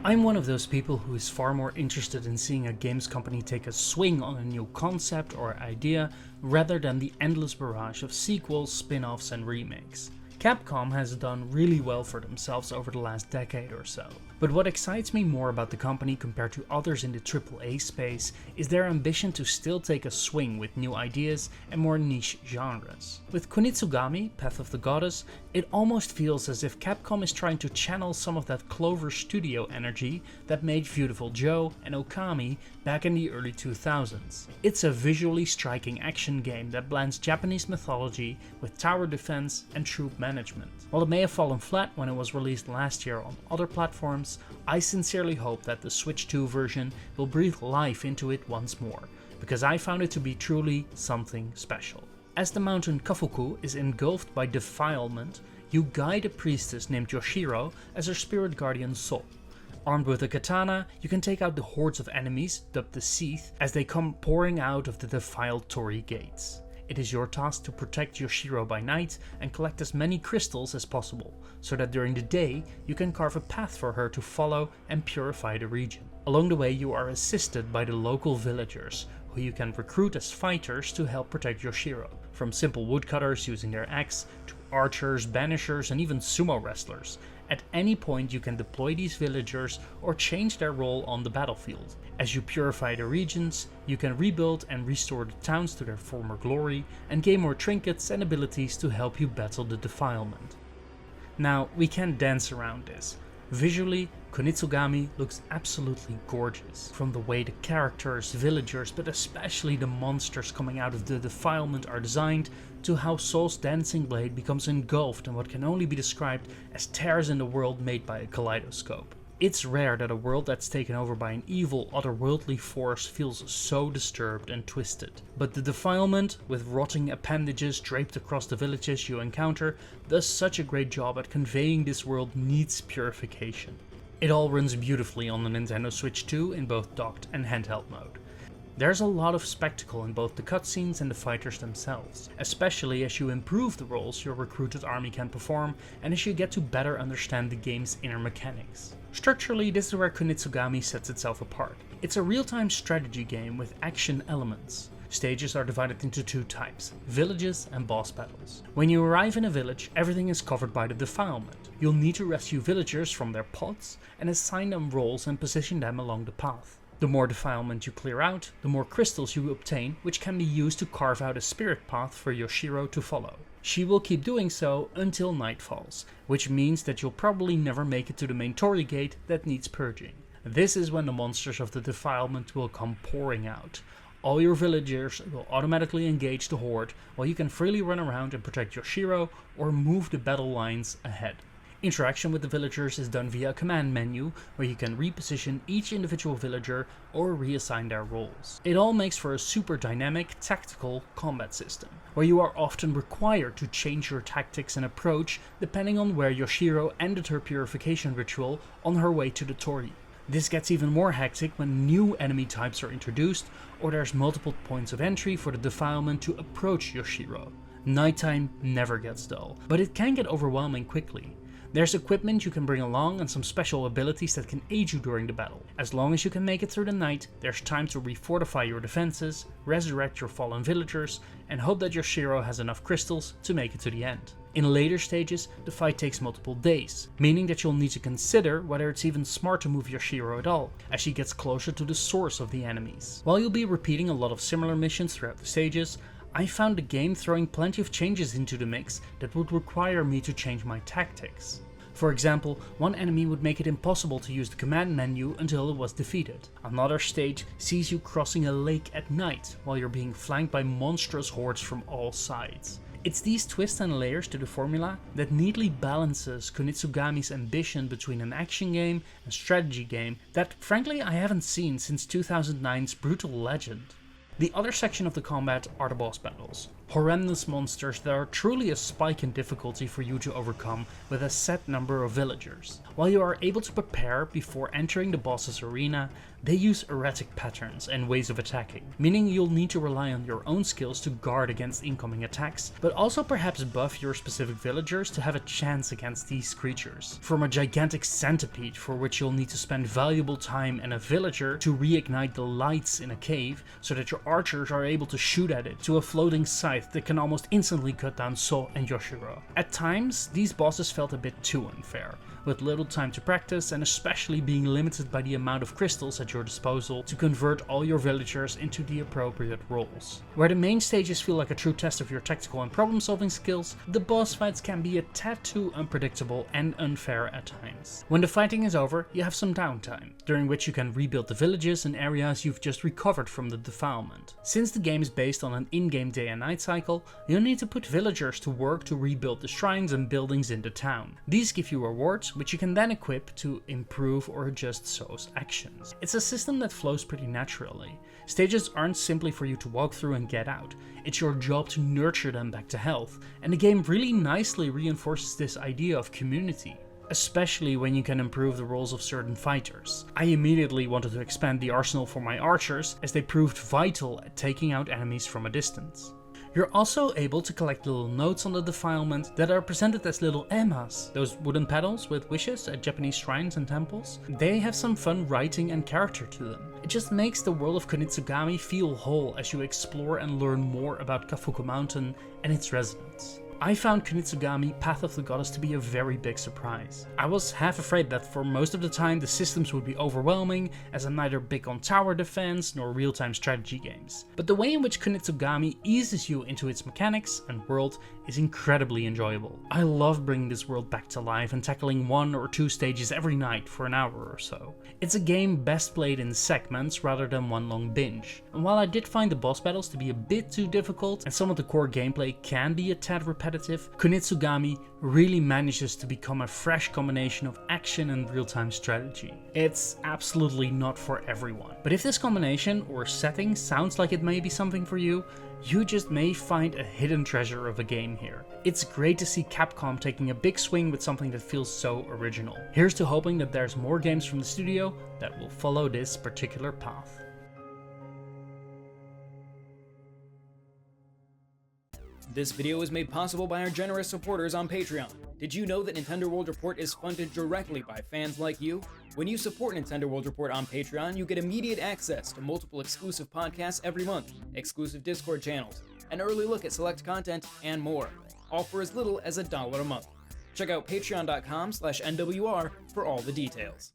I'm one of those people who is far more interested in seeing a games company take a swing on a new concept or idea rather than the endless barrage of sequels, spin-offs and remakes. Capcom has done really well for themselves over the last decade or so. But what excites me more about the company compared to others in the AAA space is their ambition to still take a swing with new ideas and more niche genres. With Kunitsu-Gami, Path of the Goddess, it almost feels as if Capcom is trying to channel some of that Clover Studio energy that made Beautiful Joe and Okami back in the early 2000s. It's a visually striking action game that blends Japanese mythology with tower defense and troop management. While it may have fallen flat when it was released last year on other platforms, I sincerely hope that the Switch 2 version will breathe life into it once more, because I found it to be truly something special. As the mountain Kafuku is engulfed by defilement, you guide a priestess named Yoshiro as her spirit guardian soul. Armed with a katana, you can take out the hordes of enemies, dubbed the Seath, as they come pouring out of the defiled torii gates. It is your task to protect Yoshiro by night and collect as many crystals as possible, so that during the day you can carve a path for her to follow and purify the region. Along the way you are assisted by the local villagers, who you can recruit as fighters to help protect Yoshiro, from simple woodcutters using their axe to archers, banishers and even sumo wrestlers. At any point you can deploy these villagers or change their role on the battlefield. As you purify the regions, you can rebuild and restore the towns to their former glory and gain more trinkets and abilities to help you battle the defilement. Now, we can't dance around this. Visually, Kunitsu-Gami looks absolutely gorgeous. From the way the characters, villagers, but especially the monsters coming out of the defilement are designed, to how Soul's dancing blade becomes engulfed in what can only be described as tears in the world made by a kaleidoscope. It's rare that a world that's taken over by an evil, otherworldly force feels so disturbed and twisted. But the defilement, with rotting appendages draped across the villages you encounter, does such a great job at conveying this world needs purification. It all runs beautifully on the Nintendo Switch 2 in both docked and handheld mode. There's a lot of spectacle in both the cutscenes and the fighters themselves, especially as you improve the roles your recruited army can perform and as you get to better understand the game's inner mechanics. Structurally, this is where Kunitsu-Gami sets itself apart. It's a real-time strategy game with action elements. Stages are divided into two types, villages and boss battles. When you arrive in a village, everything is covered by the defilement. You'll need to rescue villagers from their pods and assign them roles and position them along the path. The more defilement you clear out, the more crystals you obtain, which can be used to carve out a spirit path for Yoshiro to follow. She will keep doing so until night falls, which means that you'll probably never make it to the main torii gate that needs purging. This is when the monsters of the defilement will come pouring out. All your villagers will automatically engage the horde, while you can freely run around and protect Yoshiro or move the battle lines ahead. Interaction with the villagers is done via a command menu, where you can reposition each individual villager or reassign their roles. It all makes for a super dynamic, tactical combat system, where you are often required to change your tactics and approach depending on where Yoshiro ended her purification ritual on her way to the torii. This gets even more hectic when new enemy types are introduced, or there's multiple points of entry for the defilement to approach Yoshiro. Nighttime never gets dull, but it can get overwhelming quickly. There's equipment you can bring along and some special abilities that can aid you during the battle. As long as you can make it through the night, there's time to refortify your defenses, resurrect your fallen villagers, and hope that Yoshiro has enough crystals to make it to the end. In later stages, the fight takes multiple days, meaning that you'll need to consider whether it's even smart to move Yoshiro at all, as she gets closer to the source of the enemies. While you'll be repeating a lot of similar missions throughout the stages, I found the game throwing plenty of changes into the mix that would require me to change my tactics. For example, one enemy would make it impossible to use the command menu until it was defeated. Another stage sees you crossing a lake at night while you're being flanked by monstrous hordes from all sides. It's these twists and layers to the formula that neatly balances Kunitsu-Gami's ambition between an action game and strategy game that frankly I haven't seen since 2009's Brutal Legend. The other section of the combat are the boss battles. horrendous monsters that are truly a spike in difficulty for you to overcome with a set number of villagers. While you are able to prepare before entering the boss's arena, they use erratic patterns and ways of attacking, meaning you'll need to rely on your own skills to guard against incoming attacks, but also perhaps buff your specific villagers to have a chance against these creatures. From a gigantic centipede for which you'll need to spend valuable time and a villager to reignite the lights in a cave so that your archers are able to shoot at it, to a floating scythe that can almost instantly cut down So and Yoshiro. At times, these bosses felt a bit too unfair, with little time to practice and especially being limited by the amount of crystals at your disposal to convert all your villagers into the appropriate roles. Where the main stages feel like a true test of your tactical and problem solving skills, the boss fights can be a tad too unpredictable and unfair at times. When the fighting is over, you have some downtime, during which you can rebuild the villages and areas you've just recovered from the defilement. Since the game is based on an in-game day and night cycle, you'll need to put villagers to work to rebuild the shrines and buildings in the town. These give you rewards, which you can then equip to improve or adjust So's actions. It's a system that flows pretty naturally. Stages aren't simply for you to walk through and get out, it's your job to nurture them back to health, and the game really nicely reinforces this idea of community, especially when you can improve the roles of certain fighters. I immediately wanted to expand the arsenal for my archers, as they proved vital at taking out enemies from a distance. You're also able to collect little notes on the defilement that are presented as little emas, those wooden pedals with wishes at Japanese shrines and temples. They have some fun writing and character to them. It just makes the world of Kunitsu-Gami feel whole as you explore and learn more about Kafuku Mountain and its residents. I found Kunitsu-Gami Path of the Goddess to be a very big surprise. I was half afraid that for most of the time the systems would be overwhelming, as I'm neither big on tower defense nor real-time strategy games. But the way in which Kunitsu-Gami eases you into its mechanics and world is incredibly enjoyable. I love bringing this world back to life and tackling 1 or 2 stages every night for an hour or so. It's a game best played in segments rather than one long binge. And while I did find the boss battles to be a bit too difficult and some of the core gameplay can be a tad repetitive, Kunitsu-Gami really manages to become a fresh combination of action and real-time strategy. It's absolutely not for everyone, but if this combination or setting sounds like it may be something for you, you just may find a hidden treasure of a game here. It's great to see Capcom taking a big swing with something that feels so original. Here's to hoping that there's more games from the studio that will follow this particular path. This video is made possible by our generous supporters on Patreon. Did you know that Nintendo World Report is funded directly by fans like you? When you support Nintendo World Report on Patreon, you get immediate access to multiple exclusive podcasts every month, exclusive Discord channels, an early look at select content, and more, all for as little as $1 a month. Check out patreon.com/NWR for all the details.